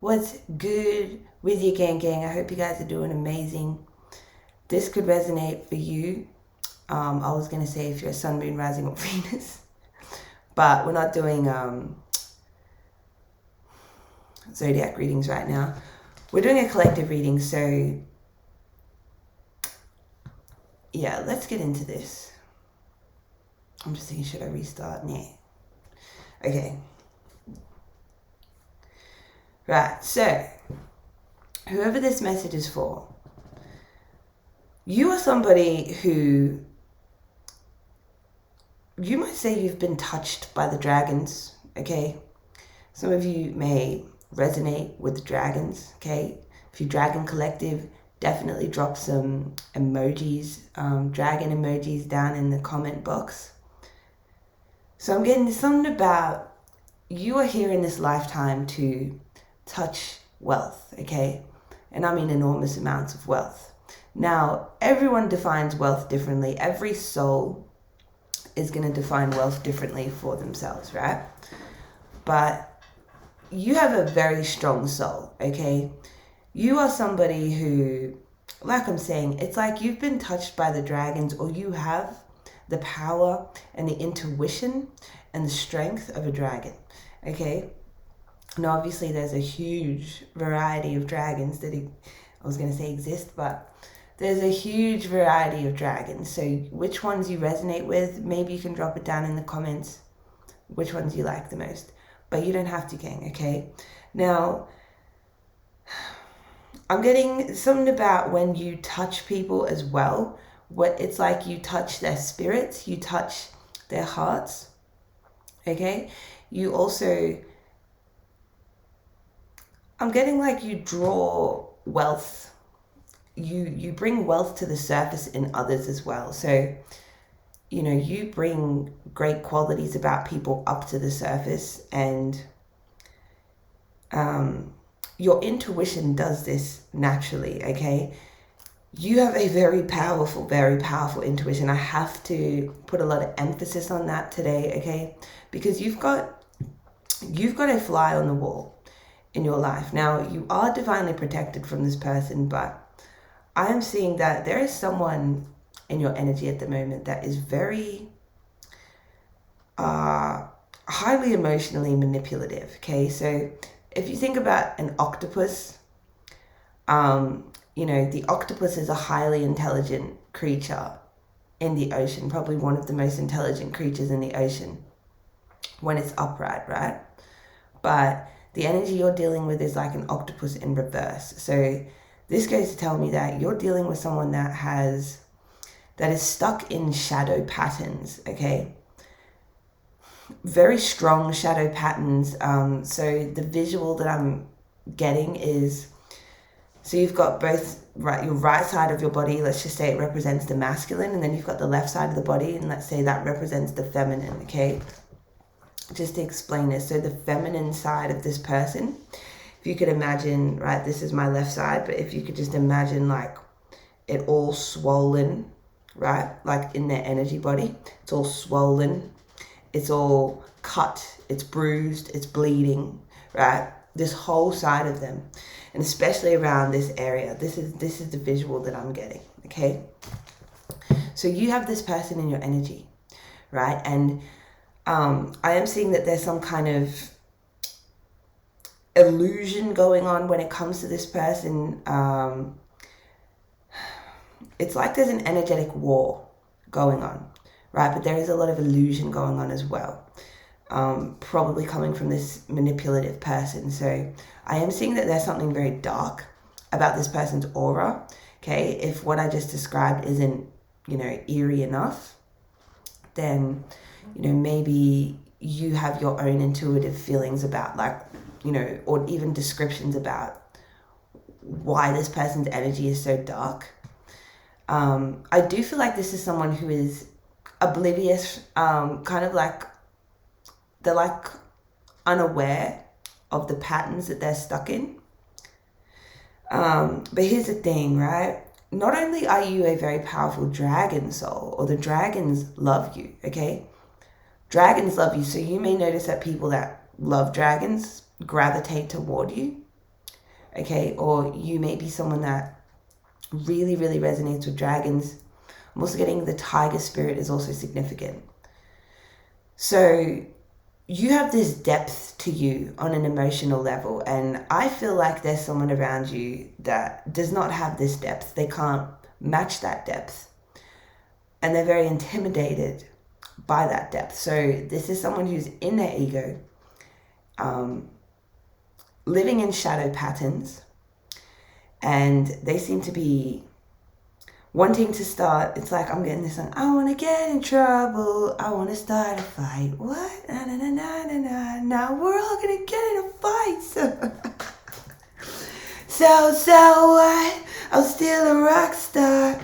What's good with you, gang? I hope you guys are doing amazing. This could resonate for you. I was going to say if you're a sun, moon, rising, or Venus. But we're not doing zodiac readings right now. We're doing a collective reading, so yeah, let's get into this. I'm just thinking, should I restart? Nah. Okay. Right, so whoever this message is for, you are somebody who, you might say you've been touched by the dragons, okay? Some of you may resonate with the dragons, okay? If you're Dragon Collective, definitely drop some emojis, dragon emojis down in the comment box. So I'm getting something about, you are here in this lifetime to touch wealth, okay? And I mean enormous amounts of wealth. Now, everyone defines wealth differently. Every soul is going to define wealth differently for themselves, right? But you have a very strong soul, okay? You are somebody who, like I'm saying, it's like you've been touched by the dragons, or you have the power and the intuition and the strength of a dragon, okay? Now, obviously, there's a huge variety of dragons that I was going to say exist, but there's a huge variety of dragons. So which ones you resonate with, maybe you can drop it down in the comments, which ones you like the most. But you don't have to, gang, okay? Now, I'm getting something about when you touch people as well. What it's like, you touch their spirits, you touch their hearts, okay? You also, I'm getting like you draw wealth. You bring wealth to the surface in others as well. So, you know, you bring great qualities about people up to the surface, and your intuition does this naturally, okay? You have a very powerful intuition. I have to put a lot of emphasis on that today, okay? Because you've got a fly on the wall in your life. Now, you are divinely protected from this person, but I am seeing that there is someone in your energy at the moment that is very highly emotionally manipulative, okay? So if you think about an octopus, you know, the octopus is a highly intelligent creature in the ocean, probably one of the most intelligent creatures in the ocean when it's upright, right? But the energy you're dealing with is like an octopus in reverse. So this goes to tell me that you're dealing with someone that is stuck in shadow patterns, okay? Very strong shadow patterns. So the visual that I'm getting is, so you've got both, right, your right side of your body, let's just say it represents the masculine, and then you've got the left side of the body, and let's say that represents the feminine, okay? Just to explain this, so the feminine side of this person, if you could imagine, right, this is my left side, but if you could just imagine like it all swollen, right, like in their energy body, it's all swollen, it's all cut, it's bruised, it's bleeding, right, this whole side of them, and especially around this area, this is the visual that I'm getting, okay? So you have this person in your energy, right, and I am seeing that there's some kind of illusion going on when it comes to this person. It's like there's an energetic war going on, right? But there is a lot of illusion going on as well, probably coming from this manipulative person. So I am seeing that there's something very dark about this person's aura, okay? If what I just described isn't, you know, eerie enough, then, you know, maybe you have your own intuitive feelings about, like, you know, or even descriptions about why this person's energy is so dark. I do feel like this is someone who is oblivious, kind of like, they're like unaware of the patterns that they're stuck in. But here's the thing, right? Not only are you a very powerful dragon soul, or the dragons love you, okay? Dragons love you, so you may notice that people that love dragons gravitate toward you, okay? Or you may be someone that really, really resonates with dragons. I'm also getting the tiger spirit is also significant. So you have this depth to you on an emotional level, and I feel like there's someone around you that does not have this depth. They can't match that depth, and they're very intimidated by that depth. So this is someone who's in their ego, living in shadow patterns, and they seem to be wanting to start. It's like, I'm getting this song, I want to get in trouble, I want to start a fight. What? Na na na na na na. Now we're all gonna get in a fight. So what? I'm still a rock star.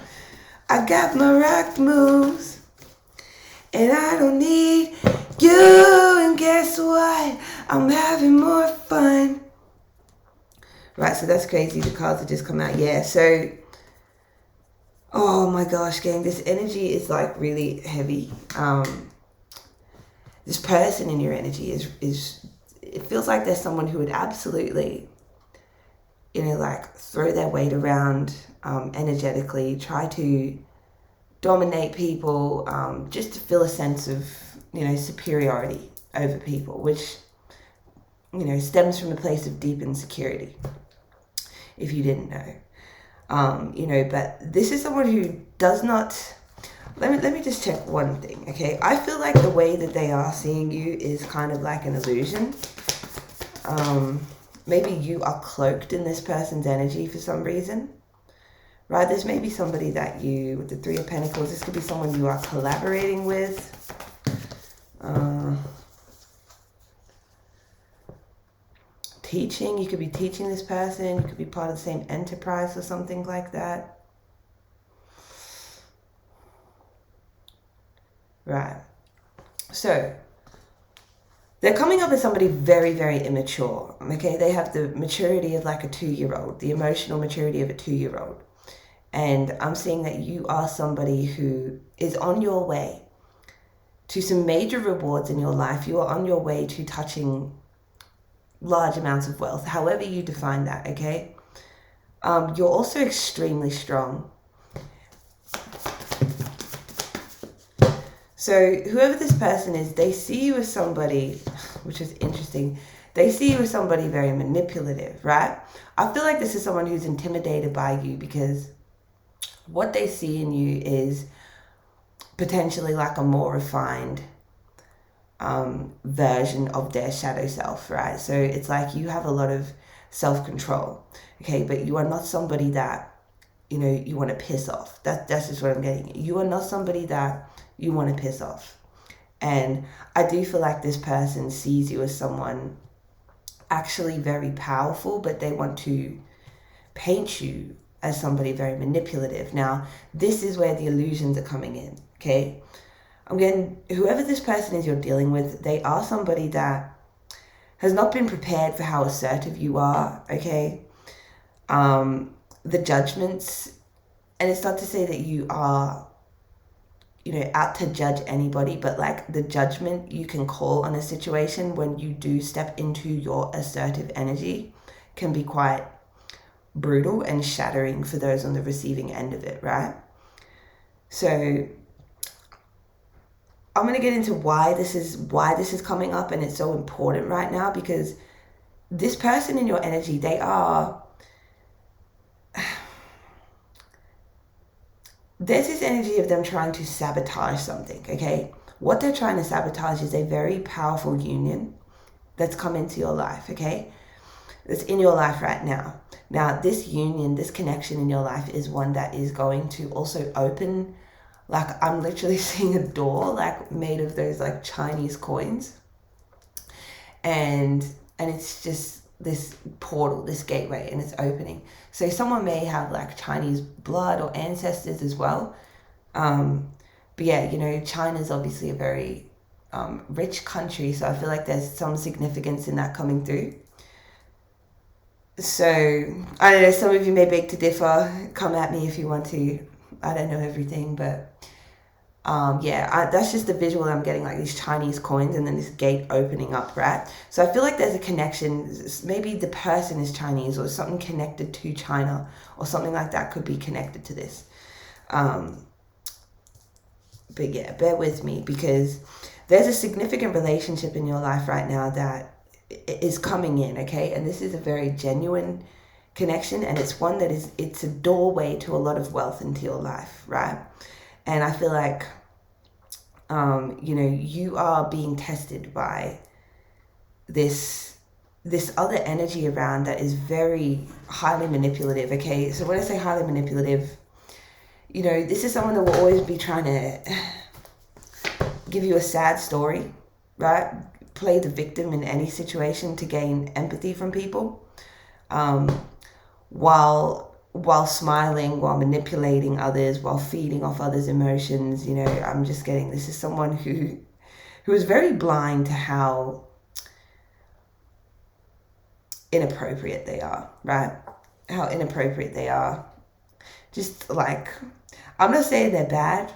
I got my rock moves, and I don't need you. And guess what? I'm having more fun. Right, so that's crazy. The cards have just come out. Yeah, so, oh my gosh, gang, this energy is like really heavy. This person in your energy is it feels like there's someone who would absolutely, you know, like throw their weight around energetically, try to dominate people, just to feel a sense of, you know, superiority over people, which, you know, stems from a place of deep insecurity, if you didn't know. You know, but this is someone who does not, let me just check one thing, okay? I feel like the way that they are seeing you is kind of like an illusion. Maybe you are cloaked in this person's energy for some reason, right? There's maybe somebody that you, with the Three of Pentacles, this could be someone you are collaborating with. Teaching, you could be teaching this person, you could be part of the same enterprise or something like that. Right. So, they're coming up as somebody very, very immature, okay? They have the maturity of like a 2-year-old, the emotional maturity of a 2-year-old. And I'm seeing that you are somebody who is on your way to some major rewards in your life. You are on your way to touching large amounts of wealth, however you define that, okay? You're also extremely strong. So whoever this person is, they see you as somebody, which is interesting, they see you as somebody very manipulative, right? I feel like this is someone who's intimidated by you because what they see in you is potentially like a more refined version of their shadow self, right? So it's like you have a lot of self-control, okay? But you are not somebody that, you know, you want to piss off. That's just what I'm getting. You are not somebody that you want to piss off. And I do feel like this person sees you as someone actually very powerful, but they want to paint you as somebody very manipulative. Now, this is where the illusions are coming in, okay? I'm getting, whoever this person is you're dealing with, they are somebody that has not been prepared for how assertive you are, okay? The judgments, and it's not to say that you are, you know, out to judge anybody, but like the judgment you can call on a situation when you do step into your assertive energy can be quite brutal and shattering for those on the receiving end of it, right? So I'm going to get into why this is coming up, and it's so important right now, because this person in your energy, they are, there's this energy of them trying to sabotage something, okay? What they're trying to sabotage is a very powerful union that's come into your life, okay? That's in your life right now. Now, this union, this connection in your life is one that is going to also open, like I'm literally seeing a door like made of those like Chinese coins. And it's just this portal, this gateway, and it's opening. So someone may have like Chinese blood or ancestors as well. But yeah, you know, China's obviously a very rich country. So I feel like there's some significance in that coming through. So I don't know, some of you may beg to differ. Come at me if you want to. I don't know everything, but That's just the visual I'm getting, like these Chinese coins and then this gate opening up, right? So I feel like there's a connection. Maybe the person is Chinese or something connected to China or something like that could be connected to this. But yeah, bear with me, because there's a significant relationship in your life right now that is coming in, okay? And this is a very genuine connection, and it's one that it's a doorway to a lot of wealth into your life, right? And I feel like, you are being tested by this other energy around that is very highly manipulative, okay? So when I say highly manipulative, this is someone that will always be trying to give you a sad story, right? Play the victim in any situation to gain empathy from people, while smiling, while manipulating others, while feeding off others' emotions. I'm just getting, this is someone who is very blind to how inappropriate they are, right? How inappropriate they are. Just like, I'm not saying they're bad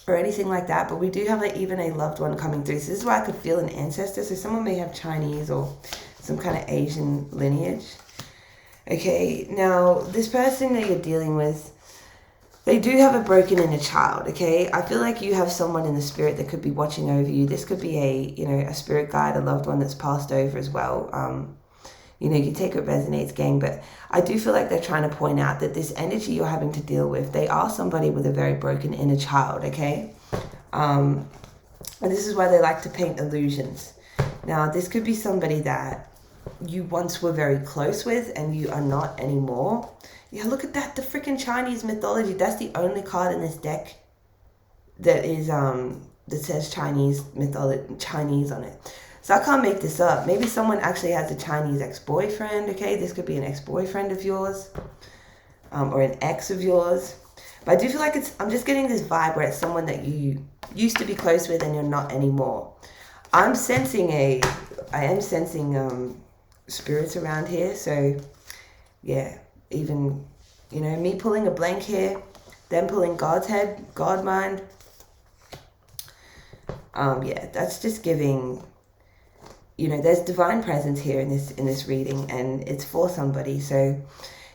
or anything like that, but we do have even a loved one coming through. So this is why I could feel an ancestor. So someone may have Chinese or some kind of Asian lineage. Okay, now this person that you're dealing with, they do have a broken inner child, okay? I feel like you have someone in the spirit that could be watching over you. This could be a spirit guide, a loved one that's passed over as well. You take what resonates, gang, but I do feel like they're trying to point out that this energy you're having to deal with, they are somebody with a very broken inner child, okay? And this is why they like to paint illusions. Now, this could be somebody that you once were very close with and you are not anymore. Yeah, look at that, the freaking Chinese mythology. That's the only card in this deck that is that says Chinese mythology, Chinese on it. So I can't make this up. Maybe someone actually has a Chinese ex-boyfriend, okay? This could be an ex-boyfriend of yours, or an ex of yours. But I do feel like I'm just getting this vibe where it's someone that you used to be close with and you're not anymore. I am sensing spirits around here. So yeah, even, me pulling a blank here, them pulling God's head, God mind. That's just giving, there's divine presence here in this reading, and it's for somebody. So,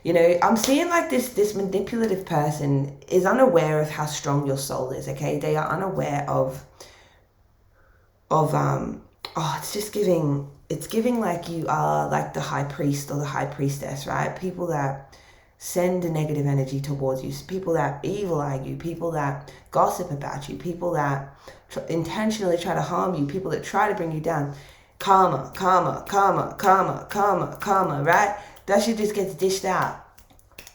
I'm seeing like this manipulative person is unaware of how strong your soul is, okay? They are unaware of it's giving like you are like the high priest or the high priestess, right? People that send a negative energy towards you, people that evil eye you, people that gossip about you, people that intentionally try to harm you, people that try to bring you down. Karma, karma, karma, karma, karma, karma, right? That shit just gets dished out.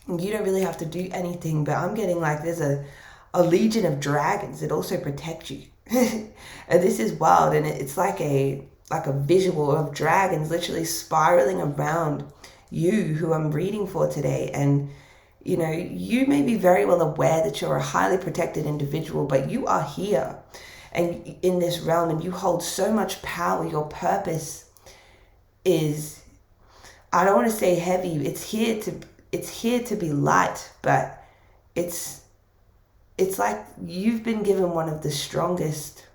You don't really have to do anything, but I'm getting like there's a legion of dragons that also protect you. And this is wild, and it's like a visual of dragons literally spiraling around you, who I'm reading for today. And you may be very well aware that you're a highly protected individual, but you are here and in this realm, and you hold so much power. Your purpose is, I don't want to say heavy, it's here to be light, but it's like you've been given one of the strongest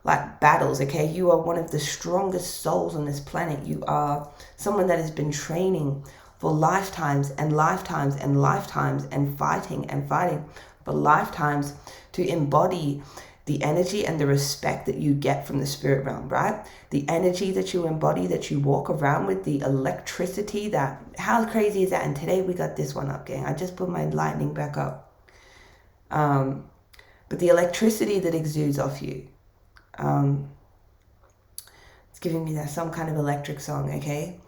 battles, okay? You are one of the strongest souls on this planet. You are someone that has been training for lifetimes and lifetimes and lifetimes, and fighting for lifetimes to embody the energy and the respect that you get from the spirit realm, right? The energy that you embody, that you walk around with, the electricity that, how crazy is that? And today we got this one up, gang. I just put my lightning back up. But the electricity that exudes off you, it's giving me that some kind of electric song, okay?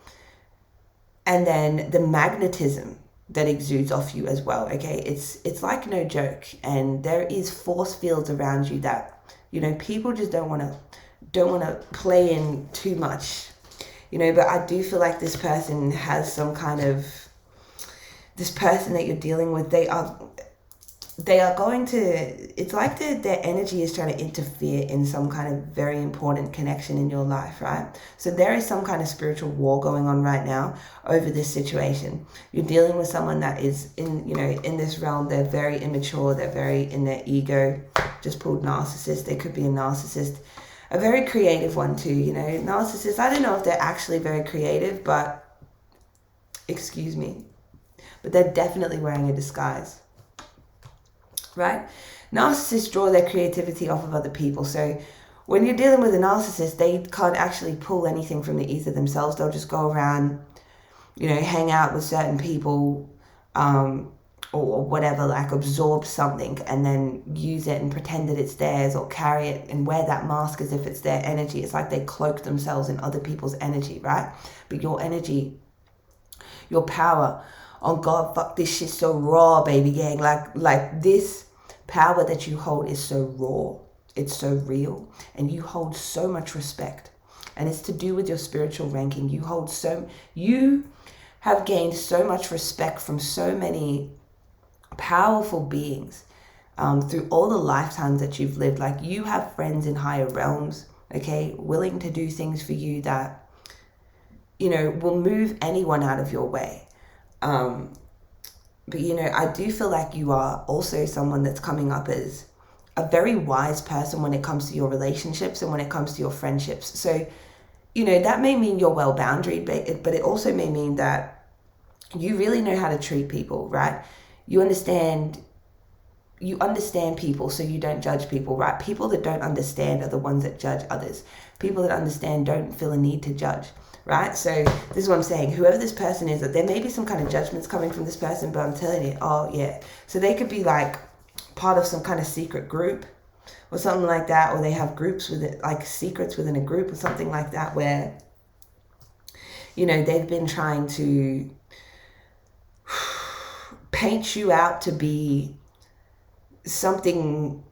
And then the magnetism that exudes off you as well, okay? It's like no joke, and there is force fields around you that, people just don't want to play in too much, but I do feel like this person has some kind of, this person that you're dealing with, they are going to, it's like their energy is trying to interfere in some kind of very important connection in your life, right? So there is some kind of spiritual war going on right now over this situation. You're dealing with someone that is in, you know, in this realm, they're very immature, they're very in their ego. Just pulled narcissist. They could be a narcissist, a very creative one too, you know. Narcissists, I don't know if they're actually very creative, but excuse me, but they're definitely wearing a disguise. Right? Narcissists draw their creativity off of other people. So when you're dealing with a narcissist, they can't actually pull anything from the ether themselves. They'll just go around, you know, hang out with certain people, or whatever, like absorb something and then use it and pretend that it's theirs, or carry it and wear that mask as if it's their energy. It's like they cloak themselves in other people's energy, right? But your energy, your power, oh God, fuck, this shit's so raw, baby gang. Like this power that you hold is so raw. It's so real. And you hold so much respect. And it's to do with your spiritual ranking. You have gained so much respect from so many powerful beings through all the lifetimes that you've lived. Like, you have friends in higher realms, okay, willing to do things for you that, you know, will move anyone out of your way. But, you know, I do feel like you are also someone that's coming up as a very wise person when it comes to your relationships and when it comes to your friendships. So, you know, that may mean you're well boundaried, but it also may mean that you really know how to treat people, right? You understand people, so you don't judge people, right? People that don't understand are the ones that judge others. People that understand don't feel a need to judge. Right? So this is what I'm saying. Whoever this person is, that there may be some kind of judgments coming from this person, but I'm telling you, oh yeah. So they could be like part of some kind of secret group or something like that, or they have groups with it, like secrets within a group or something like that, where, you know, they've been trying to paint you out to be something.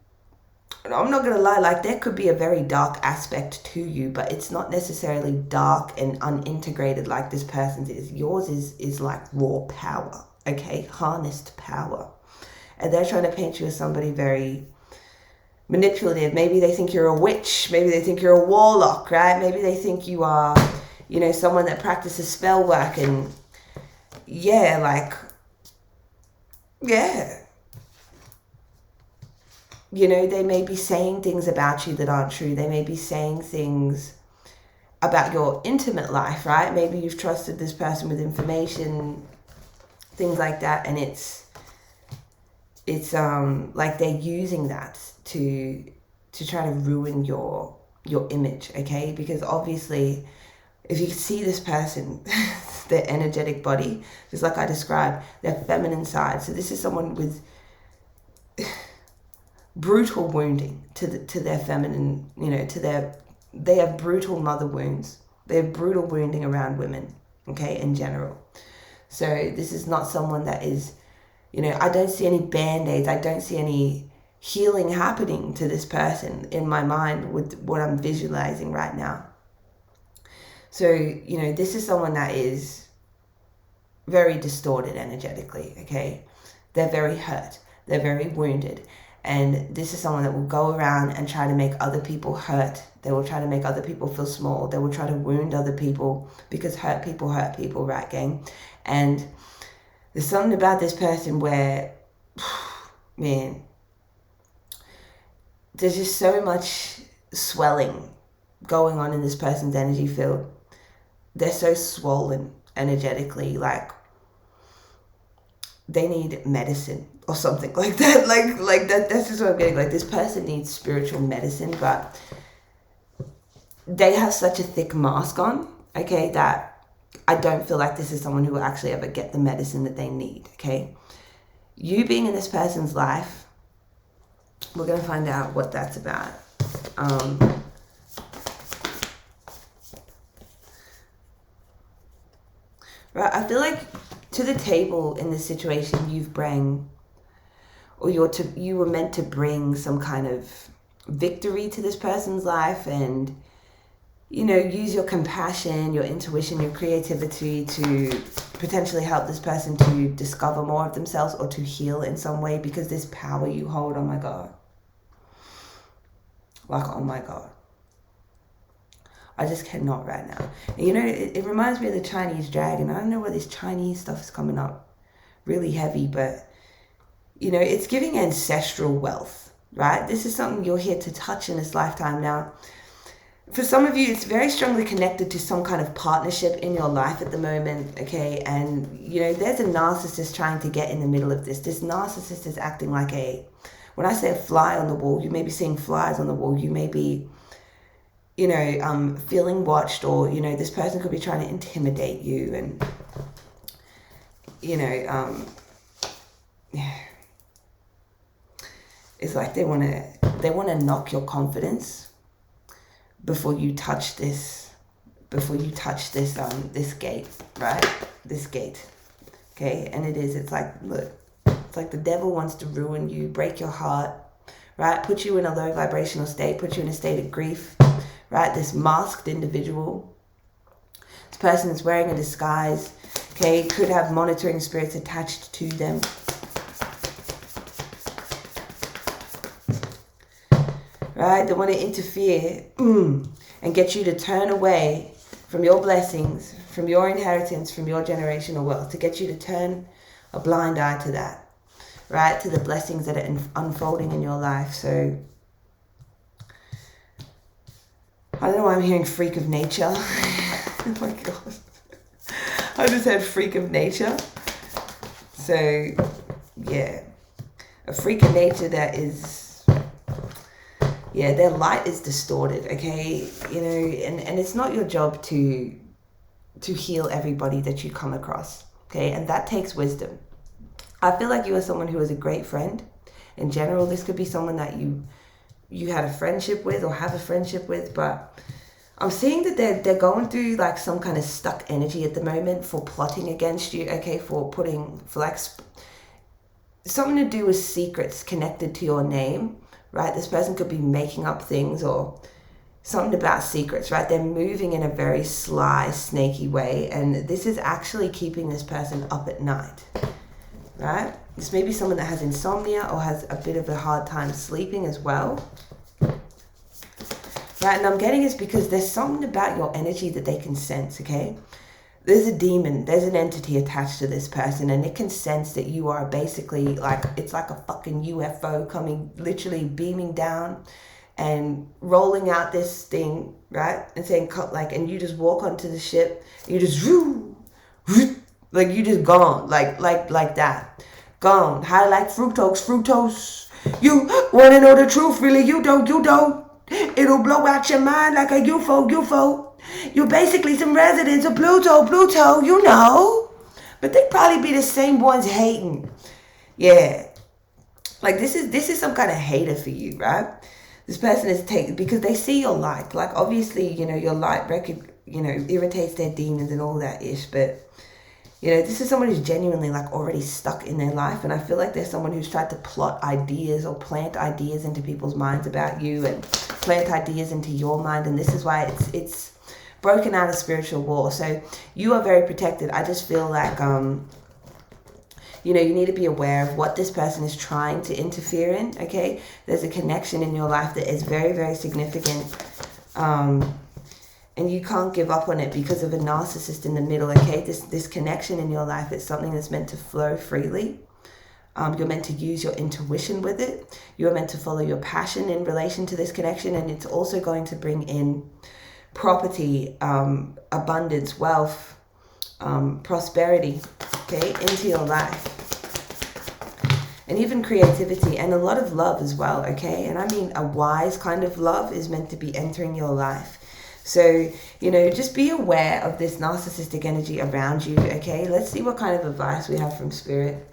I'm not going to lie, like, there could be a very dark aspect to you, but it's not necessarily dark and unintegrated like this person's is. Yours is like raw power, okay? Harnessed power. And they're trying to paint you as somebody very manipulative. Maybe they think you're a witch. Maybe they think you're a warlock, right? Maybe they think you are, you know, someone that practices spell work and, yeah, like, yeah. You know, they may be saying things about you that aren't true. They may be saying things about your intimate life, right? Maybe you've trusted this person with information, things like that, and it's like they're using that to try to ruin your image, okay? Because obviously, if you see this person, their energetic body, just like I described, their feminine side. So this is someone with brutal wounding to their feminine, you know, they have brutal mother wounds. They have brutal wounding around women, okay, in general. So this is not someone that is, you know, I don't see any band-aids. I don't see any healing happening to this person in my mind with what I'm visualizing right now. So, you know, this is someone that is very distorted energetically, okay? They're very hurt. They're very wounded. And this is someone that will go around and try to make other people hurt. They will try to make other people feel small. They will try to wound other people, because hurt people, right, gang? And there's something about this person where, man, there's just so much swelling going on in this person's energy field. They're so swollen energetically, like they need medicine or something like that. Like that's just what I'm getting. Like, this person needs spiritual medicine, but they have such a thick mask on, okay, that I don't feel like this is someone who will actually ever get the medicine that they need, okay? You being in this person's life, we're going to find out what that's about. Right, I feel like to the table in this situation, you were meant to bring some kind of victory to this person's life, and you know, use your compassion, your intuition, your creativity to potentially help this person to discover more of themselves or to heal in some way, because this power you hold, oh my God. Like, oh my God. I just cannot right now. And you know, it reminds me of the Chinese dragon. I don't know where this Chinese stuff is coming up really heavy, but, you know, it's giving ancestral wealth, right? This is something you're here to touch in this lifetime. Now, for some of you, it's very strongly connected to some kind of partnership in your life at the moment, okay? And, you know, there's a narcissist trying to get in the middle of this. This narcissist is acting like when I say a fly on the wall, you may be seeing flies on the wall. You may be, you know, feeling watched, or, you know, this person could be trying to intimidate you, and, you know, yeah. It's like they want to knock your confidence before you touch this, this gate, right? This gate, okay? And it's like, look, it's like the devil wants to ruin you, break your heart, right? Put you in a low vibrational state, put you in a state of grief, right? This masked individual, this person is wearing a disguise, okay? Could have monitoring spirits attached to them. Right? They want to interfere and get you to turn away from your blessings, from your inheritance, from your generational wealth, to get you to turn a blind eye to that, right? To the blessings that are unfolding in your life. So, I don't know why I'm hearing freak of nature. Oh my God. I just had freak of nature. So, yeah. A freak of nature that is... yeah, their light is distorted, okay? You know, and it's not your job to heal everybody that you come across, okay? And that takes wisdom. I feel like you are someone who is a great friend. In general, this could be someone that you had a friendship with or have a friendship with, but I'm seeing that they're going through like some kind of stuck energy at the moment for plotting against you, okay? For like something to do with secrets connected to your name. Right, this person could be making up things or something about secrets, right? They're moving in a very sly, snaky way, and this is actually keeping this person up at night, right? This may be someone that has insomnia or has a bit of a hard time sleeping as well, right? And I'm getting this because there's something about your energy that they can sense, okay? There's a demon, there's an entity attached to this person, and it can sense that you are basically like, it's like a fucking UFO coming, literally beaming down and rolling out this thing, right? And saying, like, and you just walk onto the ship, and you just, like, you just gone, like that. Gone. How like fructose. You want to know the truth, really? You don't. It'll blow out your mind like a UFO. You're basically some residents of Pluto, you know. But they'd probably be the same ones hating. Yeah. Like, this is some kind of hater for you, right? This person is taking, because they see your light. Like, obviously, you know, your light irritates their demons and all that ish. But, you know, this is someone who's genuinely, like, already stuck in their life. And I feel like there's someone who's tried to plot ideas or plant ideas into people's minds about you and plant ideas into your mind. And this is why it's broken out of spiritual war. So you are very protected. I just feel like, you know, you need to be aware of what this person is trying to interfere in, okay? There's a connection in your life that is very, very significant. And you can't give up on it because of a narcissist in the middle, okay? This connection in your life is something that's meant to flow freely. You're meant to use your intuition with it. You're meant to follow your passion in relation to this connection. And it's also going to bring in property, abundance, wealth, prosperity, okay, into your life. And even creativity and a lot of love as well, okay? And I mean, a wise kind of love is meant to be entering your life. So, you know, just be aware of this narcissistic energy around you, okay? Let's see what kind of advice we have from Spirit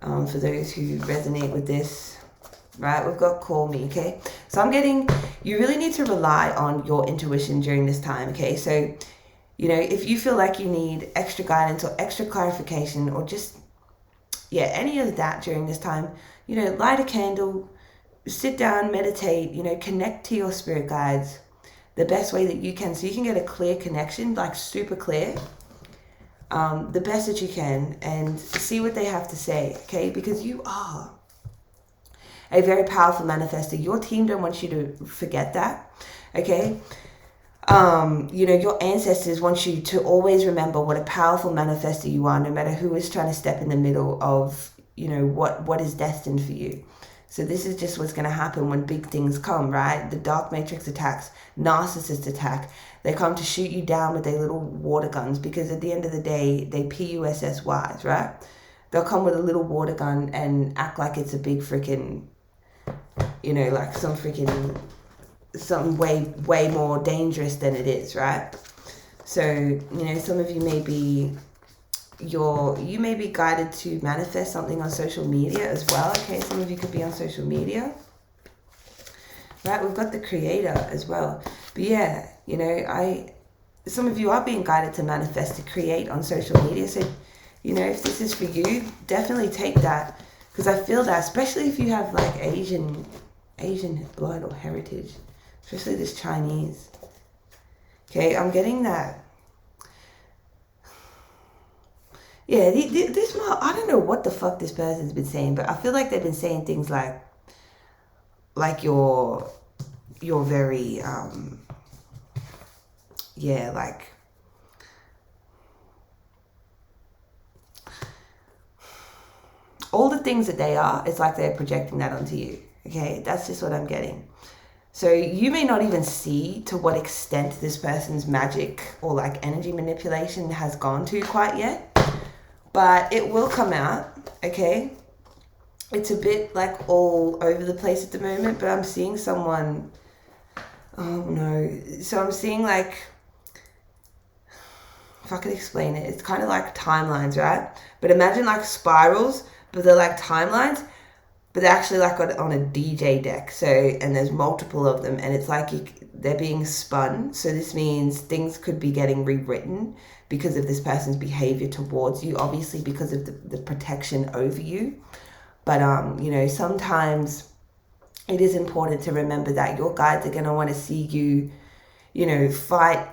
for those who resonate with this. Right, we've got call me, okay? So I'm getting, you really need to rely on your intuition during this time, okay? So, you know, if you feel like you need extra guidance or extra clarification or just, yeah, any of that during this time, you know, light a candle, sit down, meditate, you know, connect to your spirit guides. the best way that you can, so you can get a clear connection, like super clear, the best that you can, and see what they have to say, okay? Because you are a very powerful manifester. Your team don't want you to forget that, okay? You know, your ancestors want you to always remember what a powerful manifester you are, no matter who is trying to step in the middle of, you know, what is destined for you. So this is just what's going to happen when big things come, right? The dark matrix attacks, narcissist attack. They come to shoot you down with their little water guns, because at the end of the day, they PUSSYs, right? They'll come with a little water gun and act like it's a big freaking, you know, like something way more dangerous than it is, right? So, you know, some of you may be, you may be guided to manifest something on social media as well, okay? Some of you could be on social media, right? We've got the creator as well. But yeah, you know, some of you are being guided to manifest, to create on social media. So, you know, if this is for you, definitely take that, because I feel that, especially if you have like Asian blood or heritage, especially this Chinese. Okay, I'm getting that. Yeah, this, I don't know what the fuck this person's been saying, but I feel like they've been saying things like you're very, yeah, like, all the things that they are, it's like they're projecting that onto you, okay? That's just what I'm getting. So you may not even see to what extent this person's magic or like energy manipulation has gone to quite yet, but it will come out, okay? It's a bit like all over the place at the moment, but I'm seeing someone, oh no. So I'm seeing like, if I could explain it, it's kind of like timelines, right? But imagine like spirals, but they're like timelines, but they're actually like on a DJ deck. So, and there's multiple of them, and it's like they're being spun. So this means things could be getting rewritten because of this person's behavior towards you, obviously because of the protection over you. But, you know, sometimes it is important to remember that your guides are going to want to see you, you know, fight,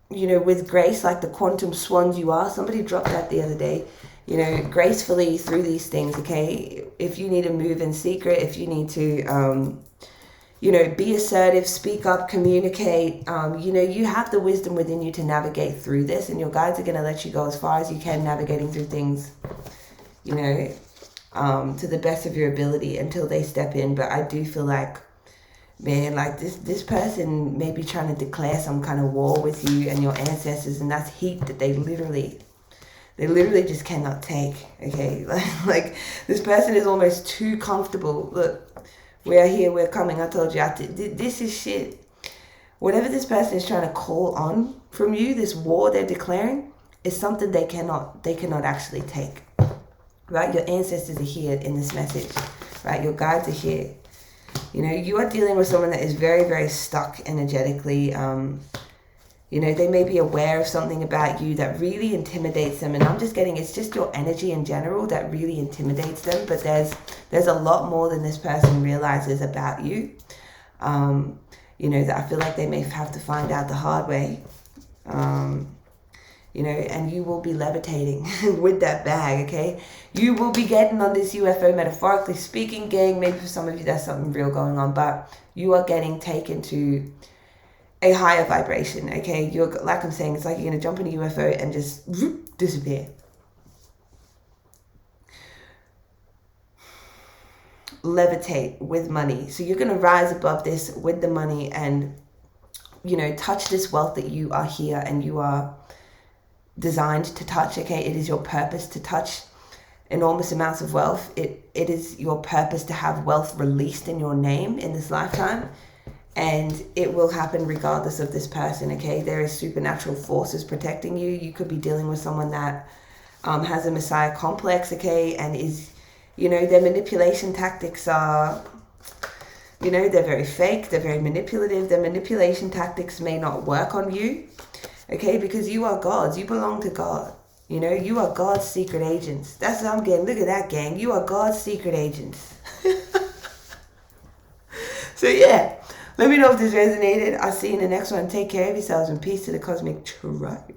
you know, with grace, like the quantum swans you are. Somebody dropped that the other day. You know, gracefully through these things, okay? If you need to move in secret, if you need to, you know, be assertive, speak up, communicate, you know, you have the wisdom within you to navigate through this, and your guides are going to let you go as far as you can navigating through things, you know, to the best of your ability until they step in. But I do feel like, man, like this person may be trying to declare some kind of war with you and your ancestors, and that's heat that they literally just cannot take, okay? Like this person is almost too comfortable. Look, we're here, we're coming. I told you, this is shit. Whatever this person is trying to call on from you, this war they're declaring, is something they cannot actually take, right? Your ancestors are here in this message, right? Your guides are here. You know, you are dealing with someone that is very, very stuck energetically. You know, they may be aware of something about you that really intimidates them. And I'm just getting, it's just your energy in general that really intimidates them. But there's a lot more than this person realizes about you. You know, that I feel like they may have to find out the hard way. You know, and you will be levitating with that bag, okay? You will be getting on this UFO, metaphorically speaking, gang. Maybe for some of you, that's something real going on. But you are getting taken to a higher vibration, okay? You're, like I'm saying, it's like you're going to jump in a UFO and just disappear. Levitate with money. So you're going to rise above this with the money and, you know, touch this wealth that you are here and you are designed to touch, okay? It is your purpose to touch enormous amounts of wealth. It is your purpose to have wealth released in your name in this lifetime. And it will happen regardless of this person, okay? There is supernatural forces protecting you. You could be dealing with someone that has a messiah complex, okay? And is, you know, their manipulation tactics are, you know, they're very fake. They're very manipulative. Their manipulation tactics may not work on you, okay? Because you are God's. You belong to God. You know, you are God's secret agents. That's what I'm getting. Look at that, gang. You are God's secret agents. So, yeah. Let me know if this resonated. I'll see you in the next one. Take care of yourselves and peace to the cosmic tribe.